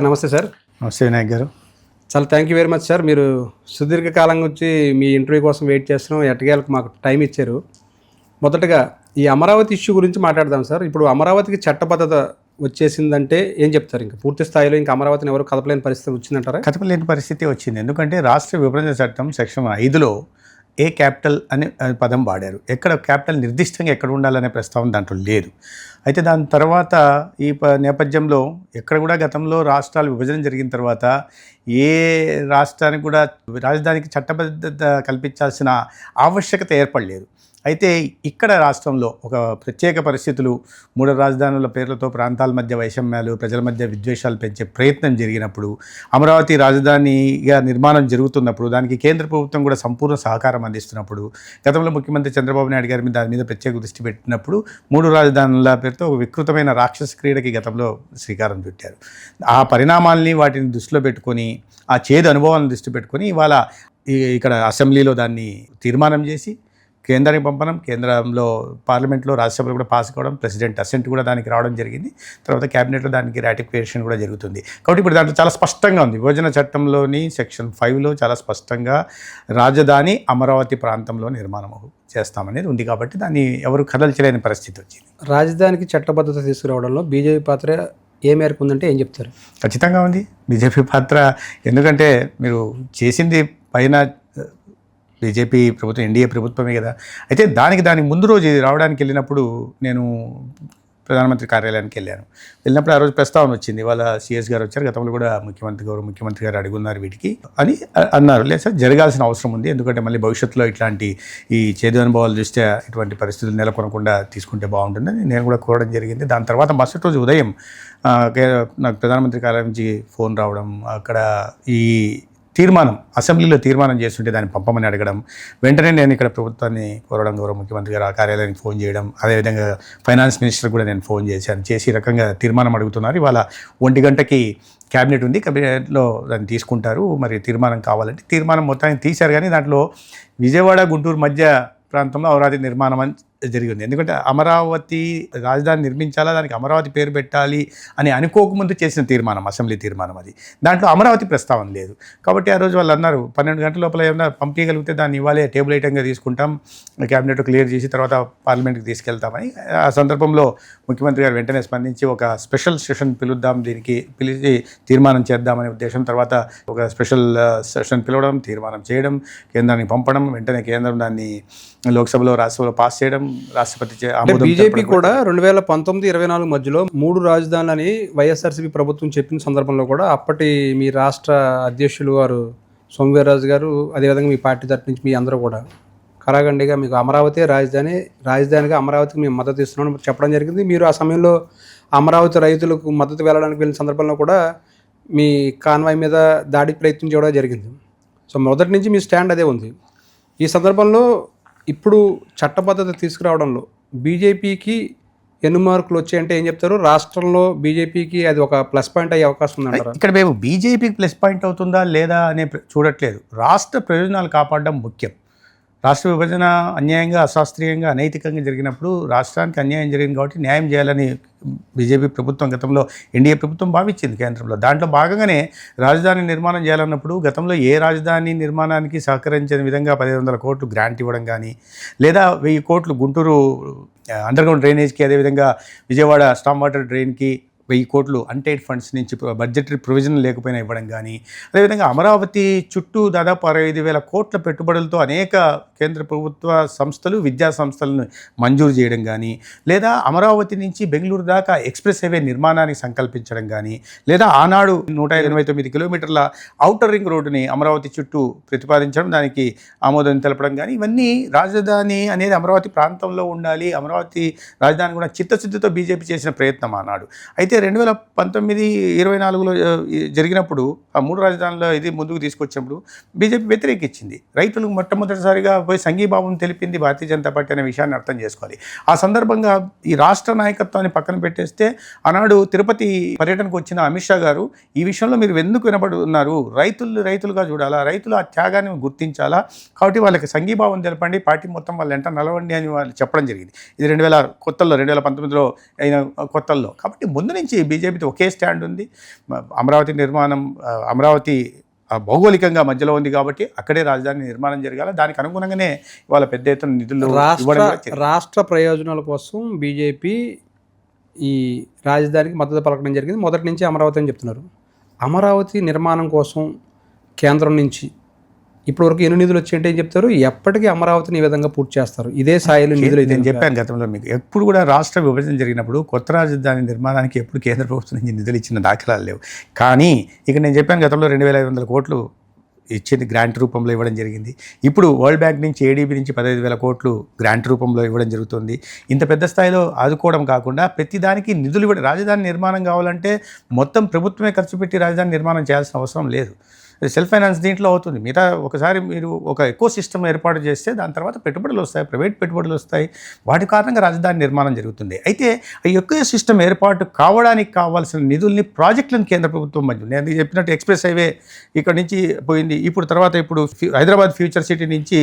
నమస్తే సార్. నమస్తే వినాయక్ గారు. చాలా thank you very much sir. మీరు సుదీర్ఘకాలం నుంచి మీ ఇంటర్వ్యూ కోసం వెయిట్ చేస్తున్నాం. ఎట్టకేలకు మాకు టైం ఇచ్చారు. మొదటగా ఈ అమరావతి ఇష్యూ గురించి మాట్లాడదాం సార్. ఇప్పుడు అమరావతికి చట్టబద్ధత వచ్చేసిందంటే ఏం చెప్తారు? ఇంకా పూర్తి స్థాయిలో ఇంకా అమరావతిని ఎవరు కదపలేని పరిస్థితి వచ్చిందంటారా? కదపలేని పరిస్థితి వచ్చింది. ఎందుకంటే రాష్ట్ర విభజన చట్టం సెక్షన్ 5లో ఏ క్యాపిటల్ అనే పదం వాడారు. ఎక్కడ క్యాపిటల్ నిర్దిష్టంగా ఎక్కడ ఉండాలనే ప్రస్తావన దాంట్లో లేదు. అయితే దాని తర్వాత ఈ నేపథ్యంలో ఎక్కడ కూడా గతంలో రాష్ట్రాల విభజన జరిగిన తర్వాత ఏ రాష్ట్రానికి కూడా రాజధానికి చట్టబద్ధత కల్పించాల్సిన ఆవశ్యకత ఏర్పడలేదు. అయితే ఇక్కడ రాష్ట్రంలో ఒక ప్రత్యేక పరిస్థితులు, మూడు రాజధానుల పేర్లతో ప్రాంతాల మధ్య వైషమ్యాలు, ప్రజల మధ్య విద్వేషాలు పెంచే ప్రయత్నం జరిగినప్పుడు, అమరావతి రాజధానిగా నిర్మాణం జరుగుతున్నప్పుడు దానికి కేంద్ర ప్రభుత్వం కూడా సంపూర్ణ సహకారం అందిస్తున్నప్పుడు, గతంలో ముఖ్యమంత్రి చంద్రబాబు నాయుడు గారి దాని మీద ప్రత్యేక దృష్టి పెట్టినప్పుడు మూడు రాజధానుల పేరుతో ఒక వికృతమైన రాక్షస క్రీడకి గతంలో శ్రీకారం చుట్టారు. ఆ పరిణామాల్ని వాటిని దృష్టిలో పెట్టుకొని, ఆ చేదు అనుభవాలను దృష్టి పెట్టుకొని ఇవాళ ఇక్కడ అసెంబ్లీలో దాన్ని తీర్మానం చేసి కేంద్రానికి పంపడం, కేంద్రంలో పార్లమెంట్లో రాజ్యసభలో కూడా పాస్ కావడం, ప్రెసిడెంట్ అసెంట్ కూడా దానికి రావడం జరిగింది. తర్వాత క్యాబినెట్లో దానికి రాటిఫికేషన్ కూడా జరుగుతుంది. కాబట్టి ఇప్పుడు దాంట్లో చాలా స్పష్టంగా ఉంది, విభజన చట్టంలోని సెక్షన్ 5లో చాలా స్పష్టంగా రాజధాని అమరావతి ప్రాంతంలో నిర్మాణం చేస్తామనేది ఉంది. కాబట్టి దాన్ని ఎవరు కదల్చలేని పరిస్థితి వచ్చింది. రాజధానికి చట్టబద్ధత తీసుకురావడంలో బీజేపీ పాత్ర ఏ మేరకు ఉందంటే ఏం చెప్తారు? ఖచ్చితంగా ఉంది బీజేపీ పాత్ర. ఎందుకంటే మీరు చేసింది పైన బీజేపీ ప్రభుత్వం, ఎన్డీఏ ప్రభుత్వమే కదా. అయితే దానికి ముందు రోజు రావడానికి వెళ్ళినప్పుడు నేను ప్రధానమంత్రి కార్యాలయానికి వెళ్ళినప్పుడు ఆ రోజు ప్రస్తావన వచ్చింది. వాళ్ళ సిఎస్ గారు వచ్చారు, గతంలో కూడా ముఖ్యమంత్రి గారు అడుగున్నారు వీటికి అని అన్నారు. లేదు సార్, జరగాల్సిన అవసరం ఉంది. ఎందుకంటే మళ్ళీ భవిష్యత్తులో ఇట్లాంటి ఈ చేదు అనుభవాలు చూస్తే ఇటువంటి పరిస్థితులు నెలకొనకుండా తీసుకుంటే బాగుంటుందని నేను కూడా కోరడం జరిగింది. దాని తర్వాత మరుసటి రోజు ఉదయం నాకు ప్రధానమంత్రి కార్యాలయం నుంచి ఫోన్ రావడం, అక్కడ ఈ అసెంబ్లీలో తీర్మానం చేస్తుంటే దాన్ని పంపమని అడగడం, వెంటనే నేను ఇక్కడ ప్రభుత్వాన్ని కోరడం, గౌరవ ముఖ్యమంత్రి గారు ఆ కార్యాలయానికి ఫోన్ చేయడం, అదేవిధంగా ఫైనాన్స్ మినిస్టర్ కూడా నేను ఫోన్ చేసి రకంగా తీర్మానం అడుగుతున్నారు. ఇవాళ 1 గంటకి క్యాబినెట్ ఉంది, క్యాబినెట్లో దాన్ని తీసుకుంటారు, మరి తీర్మానం కావాలంటే తీర్మానం మొత్తాన్ని తీశారు. కానీ దాంట్లో విజయవాడ గుంటూరు మధ్య ప్రాంతంలో అమరావతి నిర్మాణం అని జరిగింది. ఎందుకంటే అమరావతి రాజధాని నిర్మించాలా, దానికి అమరావతి పేరు పెట్టాలి అని అనుకోకముందు చేసిన తీర్మానం, అసెంబ్లీ తీర్మానం అది. దాంట్లో అమరావతి ప్రస్తావన లేదు. కాబట్టి ఆ రోజు వాళ్ళు అన్నారు 12 గంటల లోపల ఏమైనా పంపించగలిగితే దాన్ని ఇవ్వాలి, టేబుల్ ఐటంగా తీసుకుంటాం, క్యాబినెట్ క్లియర్ చేసి తర్వాత పార్లమెంట్కి తీసుకెళ్తామని. ఆ సందర్భంలో ముఖ్యమంత్రి గారు వెంటనే స్పందించి ఒక స్పెషల్ సెషన్ పిలుద్దాం, దీనికి పిలిచి తీర్మానం చేద్దామనే ఉద్దేశం. తర్వాత ఒక స్పెషల్ సెషన్ పిలవడం, తీర్మానం చేయడం, కేంద్రానికి పంపడం, వెంటనే కేంద్రం దాన్ని లోక్సభలో రాజ్యసభలో పాస్ చేయడం, రాష్ట్రపతి బీజేపీ కూడా 2019-24 మధ్యలో 3 రాజధానులని వైఎస్ఆర్సీపీ ప్రభుత్వం చెప్పిన సందర్భంలో కూడా అప్పటి మీ రాష్ట్ర అధ్యక్షులు వారు సోమవీర్రాజు గారు, అదేవిధంగా మీ పార్టీ తరఫు నుంచి మీ అందరూ కూడా కరాగండిగా మీకు అమరావతి రాజధానిగా అమరావతికి మేము మద్దతు ఇస్తున్నామని చెప్పడం జరిగింది. మీరు ఆ సమయంలో అమరావతి రైతులకు మద్దతు వెళ్ళడానికి వెళ్ళిన సందర్భంలో కూడా మీ కాన్వాయ్ మీద దాడికి ప్రయత్నం చేయడం జరిగింది. సో మొదటి నుంచి మీ స్టాండ్ అదే ఉంది. ఈ సందర్భంలో ఇప్పుడు చట్టబద్ధత తీసుకురావడంలో బీజేపీకి ఎన్ని మార్కులు వచ్చాయంటే ఏం చెప్తారు? రాష్ట్రంలో బీజేపీకి అది ఒక ప్లస్ పాయింట్ అయ్యే అవకాశం ఉందంటారా? ఇక్కడ మేము బీజేపీకి ప్లస్ పాయింట్ అవుతుందా లేదా అనే చూడట్లేదు. రాష్ట్ర ప్రయోజనాలు కాపాడడం ముఖ్యం. రాష్ట్ర విభజన అన్యాయంగా, అశాస్త్రీయంగా, అనైతికంగా జరిగినప్పుడు రాష్ట్రానికి అన్యాయం జరిగింది కాబట్టి న్యాయం చేయాలని బీజేపీ ప్రభుత్వం, గతంలో ఎన్డీఏ ప్రభుత్వం భావించింది కేంద్రంలో. దాంట్లో భాగంగానే రాజధాని నిర్మాణం చేయాలన్నప్పుడు గతంలో ఏ రాజధాని నిర్మాణానికి సహకరించిన విధంగా 1500 కోట్లు గ్రాంట్ ఇవ్వడం కానీ, లేదా 1000 కోట్లు గుంటూరు అండర్గ్రౌండ్ డ్రైనేజ్కి, అదేవిధంగా విజయవాడ స్టామ్ వాటర్ డ్రైన్కి 1000 కోట్లు అన్టైడ్ ఫండ్స్ నుంచి బడ్జెటరీ ప్రొవిజన్ లేకపోయినా ఇవ్వడం కానీ, అదేవిధంగా అమరావతి చుట్టూ దాదాపు 65,000 కోట్ల పెట్టుబడులతో అనేక కేంద్ర ప్రభుత్వ సంస్థలు, విద్యా సంస్థలను మంజూరు చేయడం కానీ, లేదా అమరావతి నుంచి బెంగళూరు దాకా ఎక్స్ప్రెస్ హైవే నిర్మాణానికి సంకల్పించడం కానీ, లేదా ఆనాడు 189 కిలోమీటర్ల ఔటర్ రింగ్ రోడ్డుని అమరావతి చుట్టూ ప్రతిపాదించడం, దానికి ఆమోదం తెలపడం కానీ, ఇవన్నీ రాజధాని అనేది అమరావతి ప్రాంతంలో ఉండాలి, అమరావతి రాజధాని కూడా చిత్తశుద్ధితో బీజేపీ చేసిన ప్రయత్నం ఆనాడు. అయితే 2019-24లో జరిగినప్పుడు ఆ 3 రాజధానుల ఇది ముందుకు తీసుకొచ్చినప్పుడు బీజేపీ వ్యతిరేకించింది. రైతులకు మొట్టమొదటిసారిగా పోయి సంఘీభావం తెలిపింది భారతీయ జనతా పార్టీ అనే విషయాన్ని అర్థం చేసుకోవాలి. ఆ సందర్భంగా ఈ రాష్ట్ర నాయకత్వాన్ని పక్కన పెట్టేస్తే ఆనాడు తిరుపతి పర్యటనకు వచ్చిన అమిత్ షా గారు ఈ విషయంలో మీరు ఎందుకు వినబడి ఉన్నారు, రైతులుగా చూడాలా, రైతులు ఆ త్యాగాన్ని గుర్తించాలా, కాబట్టి వాళ్ళకి సంఘీభావం తెలపండి, పార్టీ మొత్తం వాళ్ళ వెంట నలవండి అని వాళ్ళు చెప్పడం జరిగింది. ఇది 2019లో అయిన కొత్తల్లో. కాబట్టి ముందు నుంచి నుంచి బీజేపీతో ఒకే స్టాండ్ ఉంది. అమరావతి నిర్మాణం, అమరావతి భౌగోళికంగా మధ్యలో ఉంది కాబట్టి అక్కడే రాజధాని నిర్మాణం జరగాలి. దానికి అనుగుణంగానే ఇవాళ పెద్ద ఎత్తున నిధులు రాష్ట్ర ప్రయోజనాల కోసం బీజేపీ ఈ రాజధానికి మద్దతు పలకడం జరిగింది. మొదటి నుంచి అమరావతి అని చెప్తున్నారు. అమరావతి నిర్మాణం కోసం కేంద్రం నుంచి ఇప్పటివరకు ఎన్ని నిధులు వచ్చాయంటే ఏం చెప్తారు? ఎప్పటికీ అమరావతిని ఈ విధంగా పూర్తి చేస్తారు, ఇదే స్థాయిలో నిధులు. నేను చెప్పాను గతంలో మీకు, ఎప్పుడు కూడా రాష్ట్ర విభజన జరిగినప్పుడు కొత్త రాజధాని నిర్మాణానికి ఎప్పుడు కేంద్ర ప్రభుత్వం నుంచి నిధులు ఇచ్చిన దాఖలాలు లేవు. కానీ ఇక నేను చెప్పాను గతంలో 2,500 కోట్లు ఇచ్చింది గ్రాంట్ రూపంలో ఇవ్వడం జరిగింది. ఇప్పుడు వరల్డ్ బ్యాంక్ నుంచి ఏడీబీ నుంచి 15,000 కోట్లు గ్రాంట్ రూపంలో ఇవ్వడం జరుగుతుంది. ఇంత పెద్ద స్థాయిలో ఆదుకోవడం కాకుండా ప్రతి దానికి నిధులు ఇవ్వడం. రాజధాని నిర్మాణం కావాలంటే మొత్తం ప్రభుత్వమే ఖర్చు పెట్టి రాజధాని నిర్మాణం చేయాల్సిన అవసరం లేదు. సెల్ఫ్ ఫైనాన్స్ దీంట్లో అవుతుంది. మిగతా ఒకసారి మీరు ఒక ఎకో సిస్టమ్ ఏర్పాటు చేస్తే దాని తర్వాత పెట్టుబడులు వస్తాయి, ప్రైవేట్ పెట్టుబడులు వస్తాయి. వాటి కారణంగా రాజధాని నిర్మాణం జరుగుతుంది. అయితే ఆ ఎకో సిస్టమ్ ఏర్పాటు కావడానికి కావాల్సిన నిధుల్ని, ప్రాజెక్టులను కేంద్ర ప్రభుత్వం మధ్య, నేను చెప్పినట్టు ఎక్స్ప్రెస్ హైవే ఇక్కడ నుంచి పోయింది. ఇప్పుడు హైదరాబాద్ ఫ్యూచర్ సిటీ నుంచి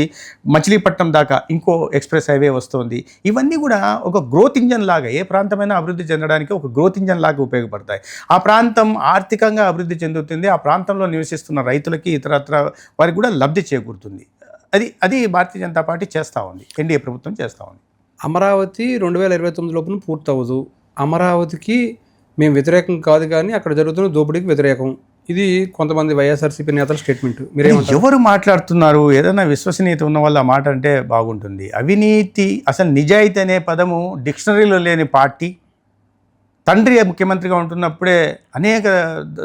మచిలీపట్నం దాకా ఇంకో ఎక్స్ప్రెస్ హైవే వస్తుంది. ఇవన్నీ కూడా ఒక గ్రోత్ ఇంజన్ లాగా, ఏ ప్రాంతమైనా అభివృద్ధి చెందడానికి ఒక గ్రోత్ ఇంజన్ లాగా ఉపయోగపడతాయి. ఆ ప్రాంతం ఆర్థికంగా అభివృద్ధి చెందుతుంది. ఆ ప్రాంతంలో నివసిస్తున్న రైతులకి, ఇతరత్ర వారికి కూడా లబ్ధి చేకూరుతుంది. అది భారతీయ జనతా పార్టీ చేస్తూ ఉంది, ఎన్డీఏ ప్రభుత్వం చేస్తూ ఉంది. అమరావతి 2029 లోపున పూర్తవదు. అమరావతికి మేము వ్యతిరేకం కాదు, కానీ అక్కడ జరుగుతున్న దోపిడీకి వ్యతిరేకం. ఇది కొంతమంది వైఎస్ఆర్సీపీ నేతల స్టేట్మెంట్. మీరేమంటారు? ఎవరు మాట్లాడుతున్నారు? ఏదైనా విశ్వసనీయత ఉన్న వాళ్ళు ఆ మాట అంటే బాగుంటుంది. అవినీతి, అసలు నిజాయితీ అనే పదము డిక్షనరీలో లేని పార్టీ, తండ్రి ముఖ్యమంత్రిగా ఉంటున్నప్పుడే అనేక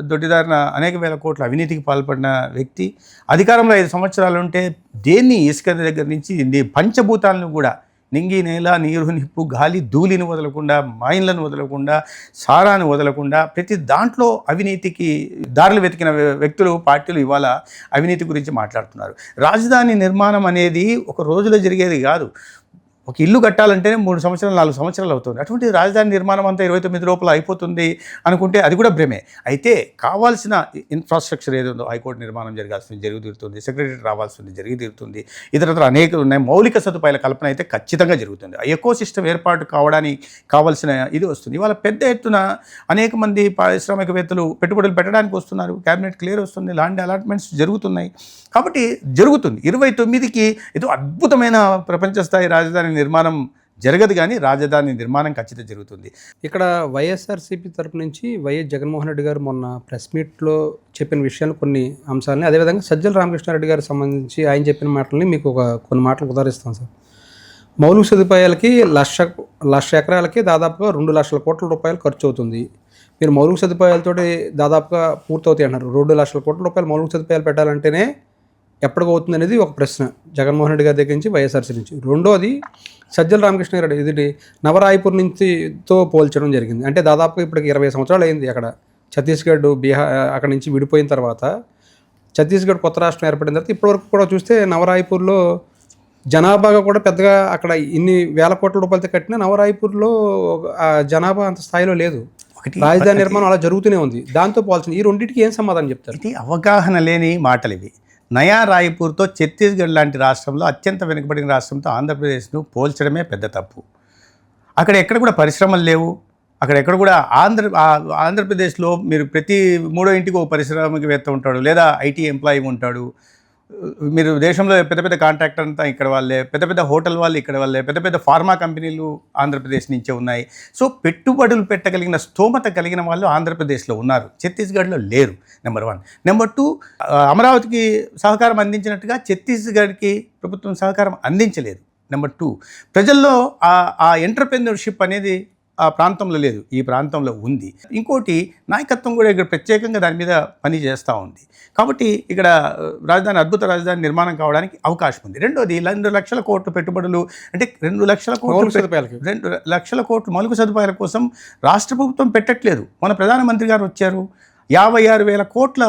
దొడ్డిదారిన అనేక వేల కోట్ల అవినీతికి పాల్పడిన వ్యక్తి, అధికారంలో 5 సంవత్సరాలు ఉంటే దేన్ని ఇసుక దగ్గర నుంచి పంచభూతాలను కూడా, నింగి, నేల, నీరు, నిప్పు, గాలి, ధూళిని వదలకుండా, మైన్లను వదలకుండా, సారాన్ని వదలకుండా ప్రతి దాంట్లో అవినీతికి దారులు వెతికిన వ్యక్తులు, పార్టీలు ఇవాళ అవినీతి గురించి మాట్లాడుతున్నారు. రాజధాని నిర్మాణం అనేది ఒక రోజులో జరిగేది కాదు. ఒక ఇల్లు కట్టాలంటేనే 3 సంవత్సరాలు 4 సంవత్సరాలు అవుతుంది. అటువంటి రాజధాని నిర్మాణం అంతా 29 లోపల అయిపోతుంది అనుకుంటే అది కూడా భ్రమే. అయితే కావాల్సిన ఇన్ఫ్రాస్ట్రక్చర్ ఏదో ఉందో, హైకోర్టు నిర్మాణం జరగాల్సింది జరిగి తీరుతుంది, సెక్రటరీ రావాల్సింది జరిగి తీరుతుంది, ఇతరత్ర అనేక ఉన్నాయి. మౌలిక సదుపాయాల కల్పన అయితే ఖచ్చితంగా జరుగుతుంది. ఎకో సిస్టమ్ ఏర్పాటు కావడానికి కావాల్సిన ఇది వస్తుంది. ఇవాళ పెద్ద ఎత్తున అనేక మంది పారిశ్రామికవేత్తలు పెట్టుబడులు పెట్టడానికి వస్తున్నారు. క్యాబినెట్ క్లియర్ వస్తుంది, ల్యాండ్ అలాట్మెంట్స్ జరుగుతున్నాయి. కాబట్టి జరుగుతుంది. 29కి ఏదో అద్భుతమైన ప్రపంచ స్థాయి రాజధాని నిర్మాణం జరగదు, కానీ రాజధాని నిర్మాణం ఖచ్చితంగా జరుగుతుంది. ఇక్కడ వైఎస్ఆర్సీపీ తరపు నుంచి వైఎస్ జగన్మోహన్ రెడ్డి గారు మొన్న ప్రెస్ మీట్లో చెప్పిన విషయాలు, కొన్ని అంశాలని, అదేవిధంగా సజ్జల రామకృష్ణారెడ్డి గారికి సంబంధించి ఆయన చెప్పిన మాటలని మీకు కొన్ని మాటలు ఉదాహరిస్తాను సార్. మౌలిక సదుపాయాలకి లక్ష ఎకరాలకి దాదాపుగా 2 లక్షల కోట్ల రూపాయలు ఖర్చు అవుతుంది. మీరు మౌలిక సదుపాయాలతో దాదాపుగా పూర్తవుతాయి అన్నారు. 2 లక్షల కోట్ల రూపాయలు మౌలిక సదుపాయాలు పెట్టాలంటేనే ఎప్పటికవుతుంది అనేది ఒక ప్రశ్న జగన్మోహన్ రెడ్డి గారి దగ్గర నుంచి, వైఎస్ఆర్సీ నుంచి. రెండోది, సజ్జల రామకృష్ణారెడ్డి ఇది నవరాయ్పూర్ నుంచితో పోల్చడం జరిగింది. అంటే దాదాపుగా ఇప్పటికి 20 సంవత్సరాలు అయింది. అక్కడ ఛత్తీస్గఢ్, బీహార్ అక్కడ నుంచి విడిపోయిన తర్వాత, ఛత్తీస్గఢ్ కొత్త రాష్ట్రం ఏర్పడిన తర్వాత ఇప్పటివరకు కూడా చూస్తే నవరాయ్పూర్లో జనాభాగా కూడా పెద్దగా అక్కడ ఇన్ని వేల కోట్ల రూపాయలతో కట్టిన నవరాయ్పూర్లో జనాభా అంత స్థాయిలో లేదు. రాజధాని నిర్మాణం అలా జరుగుతూనే ఉంది. దాంతో పోల్చింది. ఈ రెండింటికి ఏం సమాధానం చెప్తారు? ఇది అవగాహన లేని మాటలు ఇవి. నయా రాయ్పూర్తో ఛత్తీస్గఢ్ లాంటి రాష్ట్రంలో, అత్యంత వెనుకబడిన రాష్ట్రంతో ఆంధ్రప్రదేశ్ను పోల్చడమే పెద్ద తప్పు. అక్కడ ఎక్కడ కూడా పరిశ్రమలు లేవు. అక్కడ ఎక్కడ కూడా ఆంధ్రప్రదేశ్లో మీరు ప్రతి 3వ ఇంటికి ఒక పారిశ్రామికవేత్త ఉంటాడు, లేదా ఐటీ ఎంప్లాయీ ఉంటాడు. మీరు దేశంలో పెద్ద పెద్ద కాంట్రాక్టర్ అంతా ఇక్కడ వాళ్ళే, పెద్ద పెద్ద హోటల్ వాళ్ళు ఇక్కడ వాళ్ళే, పెద్ద పెద్ద ఫార్మా కంపెనీలు ఆంధ్రప్రదేశ్ నుంచే ఉన్నాయి. సో పెట్టుబడులు పెట్టగలిగిన స్తోమత కలిగిన వాళ్ళు ఆంధ్రప్రదేశ్లో ఉన్నారు, ఛత్తీస్గఢ్లో లేరు. నెంబర్ 1. నెంబర్ 2, అమరావతికి సహకారం అందించినట్టుగా ఛత్తీస్గఢ్కి ప్రభుత్వం సహకారం అందించలేదు. నెంబర్ 2, ప్రజల్లో ఆ ఎంటర్‌ప్రెన్యూర్‌షిప్ అనేది ఆ ప్రాంతంలో లేదు, ఈ ప్రాంతంలో ఉంది. ఇంకోటి, నాయకత్వం కూడా ఇక్కడ ప్రత్యేకంగా దాని మీద పని చేస్తూ ఉంది. కాబట్టి ఇక్కడ అద్భుత రాజధాని నిర్మాణం కావడానికి అవకాశం ఉంది. రెండోది, 2 లక్షల కోట్ల పెట్టుబడులు, అంటే 2 లక్షల కోట్లు 2 లక్షల కోట్లు మౌలిక సదుపాయాల కోసం రాష్ట్ర ప్రభుత్వం పెట్టట్లేదు. మన ప్రధానమంత్రి గారు వచ్చారు, 56,000 కోట్ల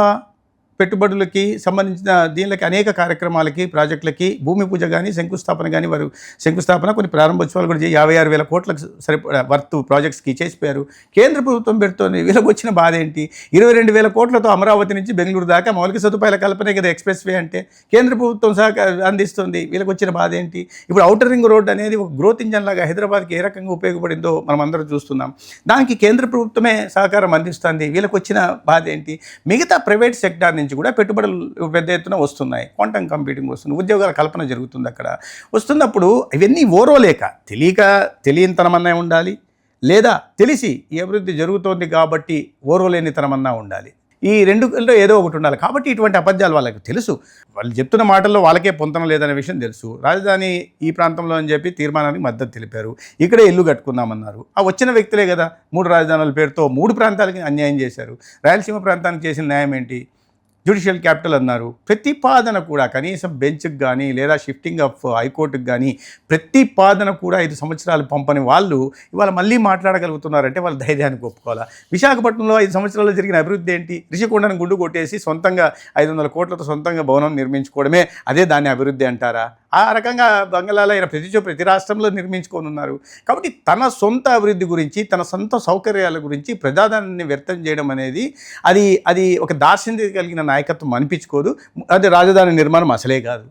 పెట్టుబడులకి సంబంధించిన దీనికి అనేక కార్యక్రమాలకి ప్రాజెక్టులకి భూమి పూజ కానీ శంకుస్థాపన కానీ వారు శంకుస్థాపన కొన్ని ప్రారంభోత్సవాలు కూడా 56,000 కోట్లకు సరిపడా వర్త్ ప్రాజెక్ట్స్కి చేసిపోయారు. కేంద్ర ప్రభుత్వం పెడుతోంది. వీళ్ళకి వచ్చిన బాధ ఏంటి? 22,000 కోట్లతో అమరావతి నుంచి బెంగళూరు దాకా మౌలిక సదుపాయాల కల్పనే కదా ఎక్స్ప్రెస్ వే అంటే. కేంద్ర ప్రభుత్వం అందిస్తుంది. వీళ్ళకి వచ్చిన బాధ ఏంటి? ఇప్పుడు ఔటర్ రింగ్ రోడ్ అనేది ఒక గ్రోత్ ఇంజన్ లాగా హైదరాబాద్కి ఏ రకంగా ఉపయోగపడిందో మనం అందరం చూస్తున్నాం. దానికి కేంద్ర ప్రభుత్వమే సహకారం అందిస్తుంది. వీళ్ళకి వచ్చిన బాధ ఏంటి? మిగతా ప్రైవేట్ సెక్టార్ నుంచి కూడా పెట్టుబడులు పెద్ద ఎత్తున వస్తున్నాయి. క్వాంటమ్ కంప్యూటింగ్ వస్తుంది, ఉద్యోగాల కల్పన జరుగుతుంది. అక్కడ వస్తున్నప్పుడు ఇవన్నీ ఓరోలేక తెలియనితనమన్నా ఉండాలి, లేదా తెలిసి ఈ అభివృద్ధి జరుగుతోంది కాబట్టి ఓరోలేనితనమన్నా ఉండాలి. ఈ రెండులో ఏదో ఒకటి ఉండాలి. కాబట్టి ఇటువంటి అబద్ధాలు వాళ్ళకి తెలుసు. వాళ్ళు చెప్తున్న మాటల్లో వాళ్ళకే పొంతన లేదనే విషయం తెలుసు. రాజధాని ఈ ప్రాంతంలో అని చెప్పి తీర్మానానికి మద్దతు తెలిపారు. ఇక్కడే ఇల్లు కట్టుకుందామన్నారు. ఆ వచ్చిన వ్యక్తులే కదా 3 రాజధానుల పేరుతో 3 ప్రాంతాలకి అన్యాయం చేశారు. రాయలసీమ ప్రాంతానికి చేసిన న్యాయం ఏంటి? జ్యుడిషియల్ క్యాపిటల్ అన్నారు. ప్రతిపాదన కూడా కనీసం బెంచ్కి కానీ లేదా షిఫ్టింగ్ ఆఫ్ హైకోర్టుకి కానీ ప్రతిపాదన కూడా 5 సంవత్సరాలు పంపని వాళ్ళు ఇవాళ మళ్ళీ మాట్లాడగలుగుతున్నారంటే వాళ్ళ ధైర్యానికి ఒప్పుకోవాలా? విశాఖపట్నంలో 5 సంవత్సరాల్లో జరిగిన అభివృద్ధి ఏంటి? రిషికొండను గుండు కొట్టేసి సొంతంగా 500 కోట్లతో సొంతంగా భవనం నిర్మించుకోవడమే అదే దాన్ని అభివృద్ధి అంటారా? ఆ రకంగా బంగాళాలో ఆయన ప్రతి రాష్ట్రంలో నిర్మించుకొని ఉన్నారు. కాబట్టి తన సొంత అభివృద్ధి గురించి, తన సొంత సౌకర్యాల గురించి ప్రజాదాన్ని వ్యర్థం చేయడం అనేది అది ఒక దార్శనికత కలిగిన నాయకత్వం అనిపించుకోదు. అది రాజధాని నిర్మాణం అసలే కాదు.